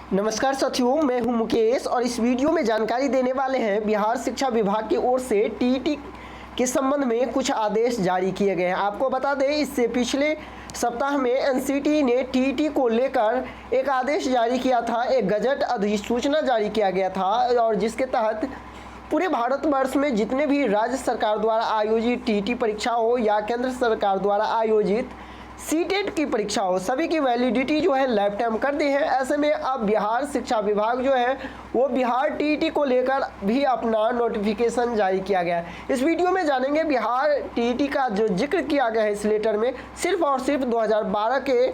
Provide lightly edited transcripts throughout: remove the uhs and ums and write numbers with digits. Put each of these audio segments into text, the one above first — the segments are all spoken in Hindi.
नमस्कार साथियों, मैं हूं मुकेश और इस वीडियो में जानकारी देने वाले हैं बिहार शिक्षा विभाग की ओर से टीईटी के संबंध में कुछ आदेश जारी किए गए हैं। आपको बता दें, इससे पिछले सप्ताह में एनसीटी ने टीईटी को लेकर एक आदेश जारी किया था, एक गजट अधिसूचना जारी किया गया था और जिसके तहत पूरे भारतवर्ष में जितने भी राज्य सरकार द्वारा आयोजित टीईटी परीक्षा हो या केंद्र सरकार द्वारा आयोजित सीटेट की परीक्षा हो, सभी की वैलिडिटी जो है लाइफ टाइम कर दी है। ऐसे में अब बिहार शिक्षा विभाग जो है वो बिहार टीईटी को लेकर भी अपना नोटिफिकेशन जारी किया गया है। इस वीडियो में जानेंगे बिहार टीईटी का जो जिक्र किया गया है इस लेटर में, सिर्फ और सिर्फ 2012 के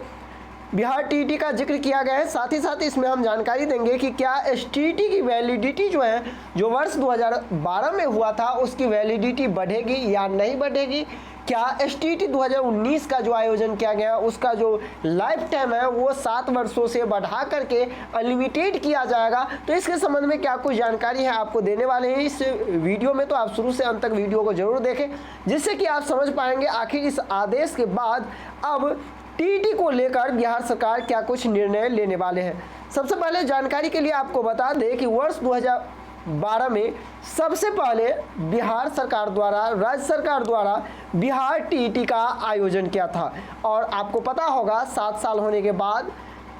बिहार टीईटी का जिक्र किया गया है। साथ ही साथ इसमें हम जानकारी देंगे कि क्या एसटीईटी की वैलिडिटी जो है, जो वर्ष 2012 में हुआ था, उसकी वैलिडिटी बढ़ेगी या नहीं बढ़ेगी। क्या एसटीईटी 2019 का जो आयोजन किया गया उसका जो लाइफ टाइम है वो 7 वर्षों से बढ़ा करके अनलिमिटेड किया जाएगा। तो इसके संबंध में क्या कुछ जानकारी है आपको देने वाले हैं इस वीडियो में, तो आप शुरू से अंत तक वीडियो को जरूर देखें, जिससे कि आप समझ पाएंगे आखिर इस आदेश के बाद अब टीईटी को लेकर बिहार सरकार क्या कुछ निर्णय लेने वाले हैं। सबसे पहले जानकारी के लिए आपको बता दें कि वर्ष 2012 में सबसे पहले बिहार सरकार द्वारा, राज्य सरकार द्वारा बिहार टीईटी का आयोजन किया था और आपको पता होगा 7 साल होने के बाद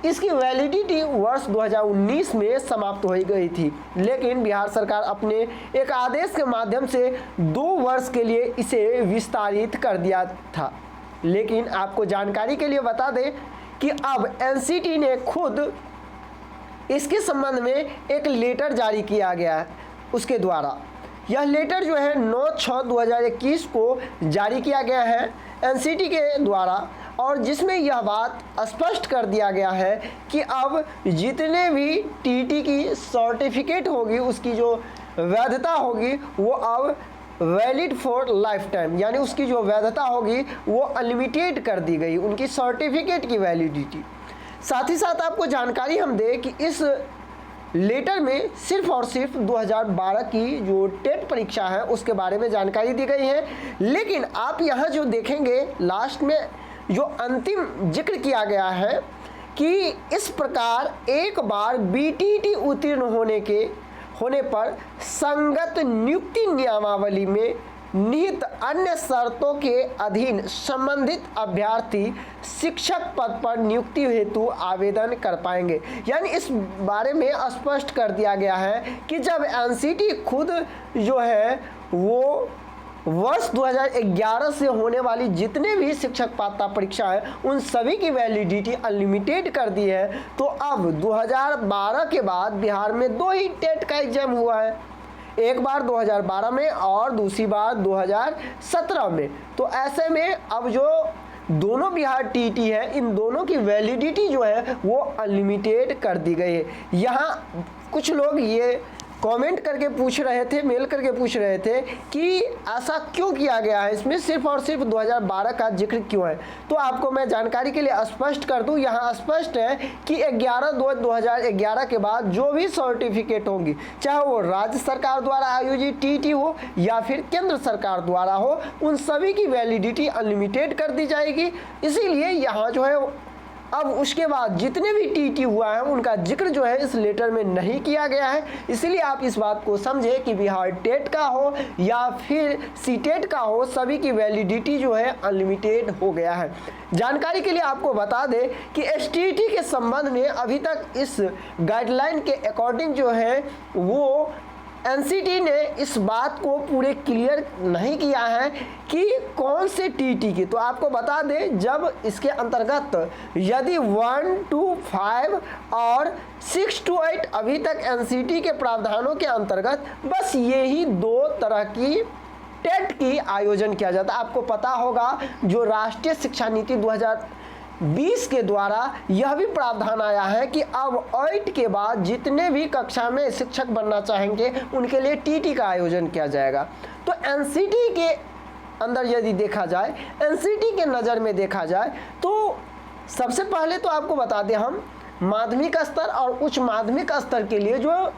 इसकी वैलिडिटी वर्ष 2019 में समाप्त हो गई थी। लेकिन बिहार सरकार अपने एक आदेश के माध्यम से 2 वर्ष के लिए इसे विस्तारित कर दिया था। लेकिन आपको जानकारी के लिए बता दें कि अब एनसीटी ने खुद इसके संबंध में एक लेटर जारी किया गया है उसके द्वारा। यह लेटर जो है 9/6/2021 को जारी किया गया है एनसीटी के द्वारा और जिसमें यह बात स्पष्ट कर दिया गया है कि अब जितने भी टीईटी की सर्टिफिकेट होगी उसकी जो वैधता होगी वो अब वैलिड फॉर लाइफ टाइम, यानी उसकी जो वैधता होगी वो अनलिमिटेड कर दी गई, उनकी सर्टिफिकेट की वैलिडिटी। साथ ही साथ आपको जानकारी हम दें कि इस लेटर में सिर्फ और सिर्फ 2012 की जो टेट परीक्षा है उसके बारे में जानकारी दी गई है। लेकिन आप यहाँ जो देखेंगे लास्ट में जो अंतिम जिक्र किया गया है कि इस प्रकार एक बार बीटीटी उत्तीर्ण होने पर संगत नियुक्ति नियमावली में निहित अन्य शर्तों के अधीन संबंधित अभ्यर्थी शिक्षक पद पर नियुक्ति हेतु आवेदन कर पाएंगे। यानी इस बारे में स्पष्ट कर दिया गया है कि जब एनसीटी खुद जो है वो वर्ष 2011 से होने वाली जितने भी शिक्षक पात्रता परीक्षा है उन सभी की वैलिडिटी अनलिमिटेड कर दी है, तो अब 2012 के बाद बिहार में 2 ही टेट का एग्जाम हुआ है, एक बार 2012 में और दूसरी बार 2017 में। तो ऐसे में अब जो दोनों बिहार टीईटी है इन दोनों की वैलिडिटी जो है वो अनलिमिटेड कर दी गई है। यहाँ कुछ लोग ये कमेंट करके पूछ रहे थे, मेल करके पूछ रहे थे कि ऐसा क्यों किया गया है, इसमें सिर्फ और सिर्फ 2012 का जिक्र क्यों है। तो आपको मैं जानकारी के लिए स्पष्ट कर दूं, यहाँ स्पष्ट है कि 11/2/2011 के बाद जो भी सर्टिफिकेट होंगी, चाहे वो राज्य सरकार द्वारा आयोजित टीईटी हो या फिर केंद्र सरकार द्वारा हो, उन सभी की वैलिडिटी अनलिमिटेड कर दी जाएगी। इसीलिए यहाँ जो है अब उसके बाद जितने भी टीईटी हुआ है उनका जिक्र जो है इस लेटर में नहीं किया गया है। इसलिए आप इस बात को समझें कि बिहार टेट का हो या फिर सीटेट का हो, सभी की वैलिडिटी जो है अनलिमिटेड हो गया है। जानकारी के लिए आपको बता दें कि एसटीईटी के संबंध में अभी तक इस गाइडलाइन के अकॉर्डिंग जो है वो एनसीटी ने इस बात को पूरे क्लियर नहीं किया है कि कौन से टीईटी की। तो आपको बता दें, जब इसके अंतर्गत यदि 1 to 5 और 6 to 8 अभी तक एनसीटी के प्रावधानों के अंतर्गत बस ये ही 2 तरह की टेट की आयोजन किया जाता है। आपको पता होगा जो राष्ट्रीय शिक्षा नीति 2020 के द्वारा यह भी प्रावधान आया है कि अब 8 के बाद जितने भी कक्षा में शिक्षक बनना चाहेंगे उनके लिए टीईटी का आयोजन किया जाएगा। तो एनसीटी के अंदर यदि देखा जाए, एनसीटी के नज़र में देखा जाए तो सबसे पहले तो आपको बता दें हम माध्यमिक स्तर और उच्च माध्यमिक स्तर के लिए जो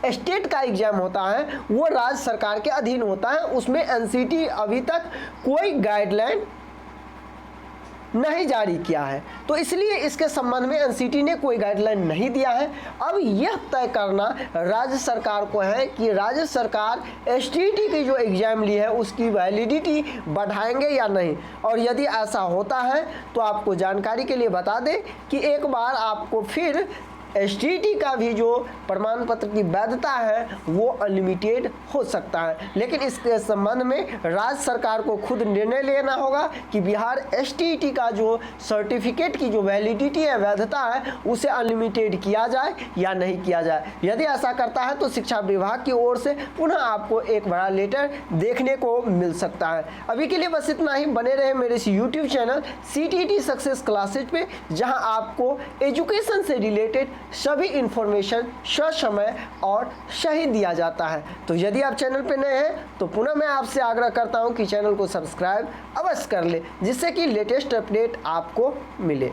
स्टेट का एग्जाम होता है वो राज्य सरकार के अधीन होता है। उसमें एनसीटी अभी तक कोई गाइडलाइन नहीं जारी किया है। तो इसलिए इसके संबंध में एनसीटी ने कोई गाइडलाइन नहीं दिया है। अब यह तय करना राज्य सरकार को है कि राज्य सरकार एसटीईटी की जो एग्जाम ली है उसकी वैलिडिटी बढ़ाएंगे या नहीं। और यदि ऐसा होता है तो आपको जानकारी के लिए बता दें कि एक बार आपको फिर एसटीईटी का भी जो प्रमाण पत्र की वैधता है वो अनलिमिटेड हो सकता है। लेकिन इसके संबंध में राज्य सरकार को खुद निर्णय लेना होगा कि बिहार एसटीईटी का जो सर्टिफिकेट की जो वैलिडिटी है, वैधता है, उसे अनलिमिटेड किया जाए या नहीं किया जाए। यदि ऐसा करता है तो शिक्षा विभाग की ओर से पुनः आपको एक बड़ा लेटर देखने को मिल सकता है। अभी के लिए बस इतना ही। बने रहे मेरे इस YouTube channel CTET success classes पे, जहां आपको एजुकेशन से रिलेटेड सभी इंफॉर्मेशन ससमय और सही दिया जाता है। तो यदि आप चैनल पर नए हैं तो पुनः मैं आपसे आग्रह करता हूं कि चैनल को सब्सक्राइब अवश्य कर ले, जिससे कि लेटेस्ट अपडेट आपको मिले।